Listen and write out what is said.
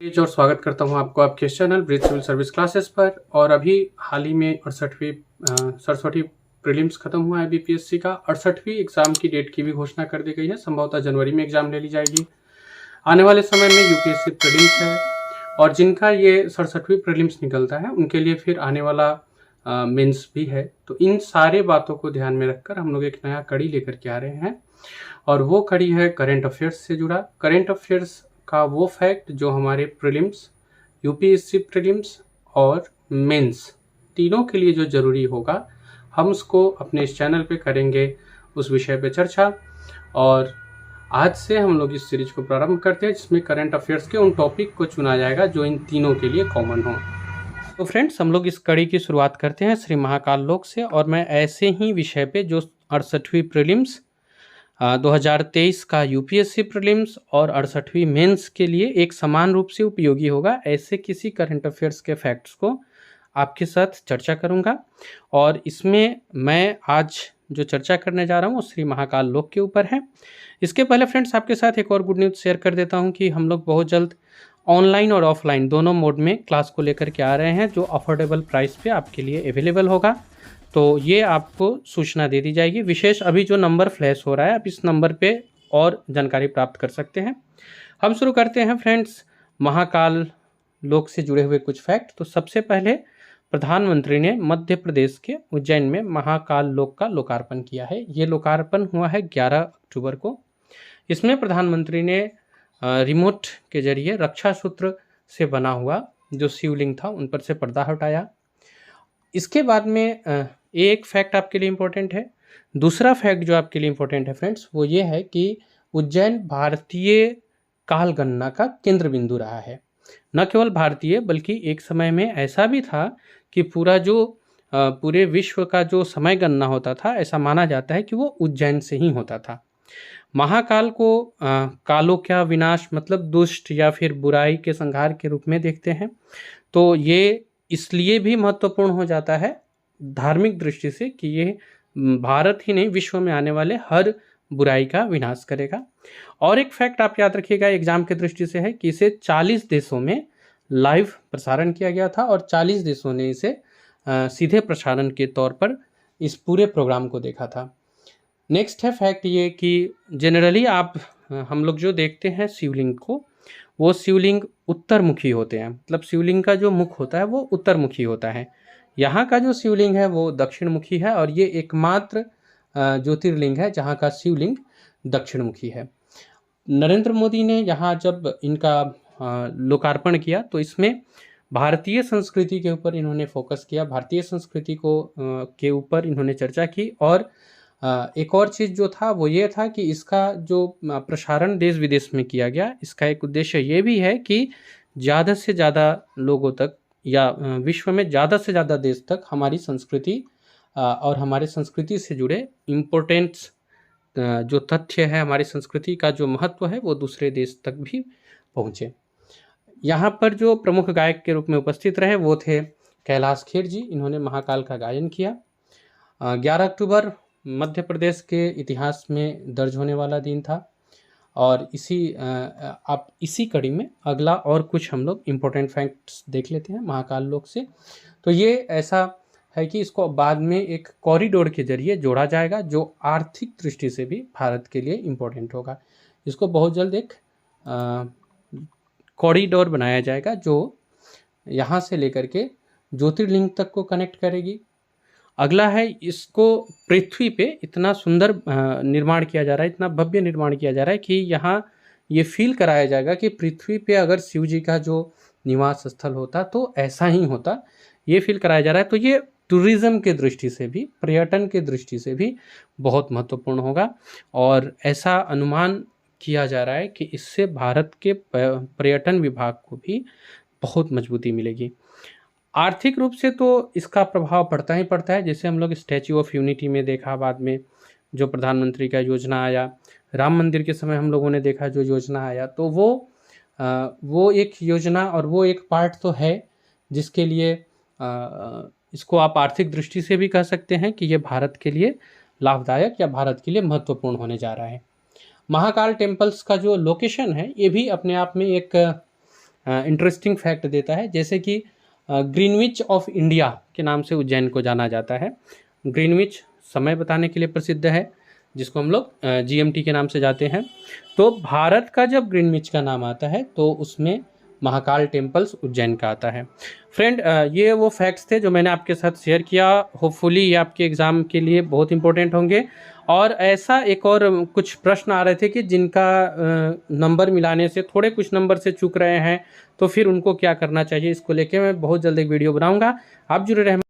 और स्वागत करता हूं आपको आपके इस channel breath civil service classes पर। और अभी हाल ही में 68वीं प्रीलिम्स खत्म हुआ है बीपीएससी का। 68वीं एग्जाम की डेट की भी घोषणा कर दी गई है। संभवतः जनवरी में एग्जाम ले ली जाएगी। आने वाले समय में यूपीएससी प्रीलिम्स है और जिनका ये 67वीं प्रीलिम्स निकलता है उनके लिए फिर आने वाला मेंस भी है। तो इन सारे बातों को ध्यान में रखकर हम लोग एक नया कड़ी लेकर के आ रहे हैं और वो कड़ी है करंट अफेयर्स से जुड़ा। करंट अफेयर्स का वो फैक्ट जो हमारे प्रीलिम्स, यूपीएससी प्रीलिम्स और मेंस तीनों के लिए जो जरूरी होगा, हम उसको अपने इस चैनल पे करेंगे उस विषय पे चर्चा। और आज से हम लोग इस सीरीज को प्रारंभ करते हैं जिसमें करंट अफेयर्स के उन टॉपिक को चुना जाएगा जो इन तीनों के लिए कॉमन हो। तो फ्रेंड्स, हम लोग इस कड़ी की शुरुआत करते हैं श्री महाकाल लोक से। और मैं ऐसे ही विषय पे जो 68वीं प्रीलिम्स, 2023 का यूपीएससी प्रीलिम्स और 68वीं मेंस के लिए एक समान रूप से उपयोगी होगा, ऐसे किसी करंट अफेयर्स के फैक्ट्स को आपके साथ चर्चा करूंगा। और इसमें मैं आज जो चर्चा करने जा रहा हूँ वो श्री महाकाल लोक के ऊपर है। इसके पहले फ्रेंड्स, आपके साथ एक और गुड न्यूज़ शेयर कर देता हूँ कि हम लोग बहुत जल्द ऑनलाइन और ऑफलाइन दोनों मोड में क्लास को लेकर के आ रहे हैं, जो अफोर्डेबल प्राइस पे आपके लिए अवेलेबल होगा। तो ये आपको सूचना दे दी जाएगी। विशेष अभी जो नंबर फ्लैश हो रहा है, आप इस नंबर पे और जानकारी प्राप्त कर सकते हैं। हम शुरू करते हैं फ्रेंड्स महाकाल लोक से जुड़े हुए कुछ फैक्ट। तो सबसे पहले प्रधानमंत्री ने मध्य प्रदेश के उज्जैन में महाकाल लोक का लोकार्पण किया है। ये लोकार्पण हुआ है 11 अक्टूबर को। इसमें प्रधानमंत्री ने रिमोट के जरिए रक्षा सूत्र से बना हुआ जो शिवलिंग था उन पर से पर्दा हटाया। इसके बाद में एक फैक्ट आपके लिए इम्पोर्टेंट है। दूसरा फैक्ट जो आपके लिए इम्पोर्टेंट है फ्रेंड्स, वो ये है कि उज्जैन भारतीय काल गणना का केंद्र बिंदु रहा है। न केवल भारतीय बल्कि एक समय में ऐसा भी था कि पूरे विश्व का जो समय गणना होता था, ऐसा माना जाता है कि वो उज्जैन से ही होता था। महाकाल को कालो क्या विनाश मतलब दुष्ट या फिर बुराई के संहार के रूप में देखते हैं। तो ये इसलिए भी महत्वपूर्ण हो जाता है धार्मिक दृष्टि से कि ये भारत ही नहीं विश्व में आने वाले हर बुराई का विनाश करेगा। और एक फैक्ट आप याद रखिएगा एग्जाम के दृष्टि से है कि इसे 40 देशों में लाइव प्रसारण किया गया था और 40 देशों ने इसे सीधे प्रसारण के तौर पर इस पूरे प्रोग्राम को देखा था। नेक्स्ट है फैक्ट ये कि जनरली हम लोग जो देखते हैं शिवलिंग को, वो शिवलिंग उत्तरमुखी होते हैं। मतलब शिवलिंग का जो मुख होता है वो उत्तरमुखी होता है। यहाँ का जो शिवलिंग है वो दक्षिणमुखी है और ये एकमात्र ज्योतिर्लिंग है जहाँ का शिवलिंग दक्षिणमुखी है। नरेंद्र मोदी ने यहाँ जब इनका लोकार्पण किया तो इसमें भारतीय संस्कृति के ऊपर इन्होंने फोकस किया, भारतीय संस्कृति को के ऊपर इन्होंने चर्चा की। और एक और चीज़ जो था वो ये था कि इसका जो प्रसारण देश विदेश में किया गया, इसका एक उद्देश्य ये भी है कि ज़्यादा से ज़्यादा लोगों तक या विश्व में ज़्यादा से ज़्यादा देश तक हमारी संस्कृति और हमारे संस्कृति से जुड़े इम्पोर्टेंट्स जो तथ्य है, हमारी संस्कृति का जो महत्व है वो दूसरे देश तक भी पहुँचे। यहाँ पर जो प्रमुख गायक के रूप में उपस्थित रहे वो थे कैलाश खेर जी। इन्होंने महाकाल का गायन किया। 11 अक्टूबर मध्य प्रदेश के इतिहास में दर्ज होने वाला दिन था। और इसी कड़ी में अगला और कुछ हम लोग इम्पोर्टेंट फैक्ट्स देख लेते हैं महाकाल लोक से। तो ये ऐसा है कि इसको बाद में एक कॉरिडोर के जरिए जोड़ा जाएगा जो आर्थिक दृष्टि से भी भारत के लिए इम्पोर्टेंट होगा। इसको बहुत जल्द एक कॉरिडोर बनाया जाएगा जो यहाँ से लेकर के ज्योतिर्लिंग तक को कनेक्ट करेगी। अगला है, इसको पृथ्वी पे इतना सुंदर निर्माण किया जा रहा है, इतना भव्य निर्माण किया जा रहा है कि यहाँ ये फील कराया जाएगा कि पृथ्वी पे अगर शिव जी का जो निवास स्थल होता तो ऐसा ही होता, ये फील कराया जा रहा है। तो ये टूरिज़्म के दृष्टि से भी, पर्यटन के दृष्टि से भी बहुत महत्वपूर्ण होगा। और ऐसा अनुमान किया जा रहा है कि इससे भारत के पर्यटन विभाग को भी बहुत मजबूती मिलेगी। आर्थिक रूप से तो इसका प्रभाव पड़ता ही पड़ता है। जैसे हम लोग स्टैच्यू ऑफ यूनिटी में देखा, बाद में जो प्रधानमंत्री का योजना आया, राम मंदिर के समय हम लोगों ने देखा जो योजना आया, तो वो एक योजना और वो एक पार्ट तो है जिसके लिए इसको आप आर्थिक दृष्टि से भी कह सकते हैं कि ये भारत के लिए लाभदायक या भारत के लिए महत्वपूर्ण होने जा रहा है। महाकाल टेम्पल्स का जो लोकेशन है ये भी अपने आप में एक इंटरेस्टिंग फैक्ट देता है, जैसे कि ग्रीनविच ऑफ इंडिया के नाम से उज्जैन को जाना जाता है। ग्रीनविच समय बताने के लिए प्रसिद्ध है, जिसको हम लोग GMT के नाम से जाते हैं। तो भारत का जब ग्रीनविच का नाम आता है तो उसमें महाकाल टेम्पल्स उज्जैन का आता है। फ्रेंड, ये वो फैक्ट्स थे जो मैंने आपके साथ शेयर किया। होपफुली ये आपके एग्ज़ाम के लिए बहुत इंपॉर्टेंट होंगे। और ऐसा एक और कुछ प्रश्न आ रहे थे कि जिनका नंबर मिलाने से थोड़े कुछ नंबर से चूक रहे हैं, तो फिर उनको क्या करना चाहिए, इसको लेके मैं बहुत जल्द एक वीडियो बनाऊंगा। आप जुड़े रहें।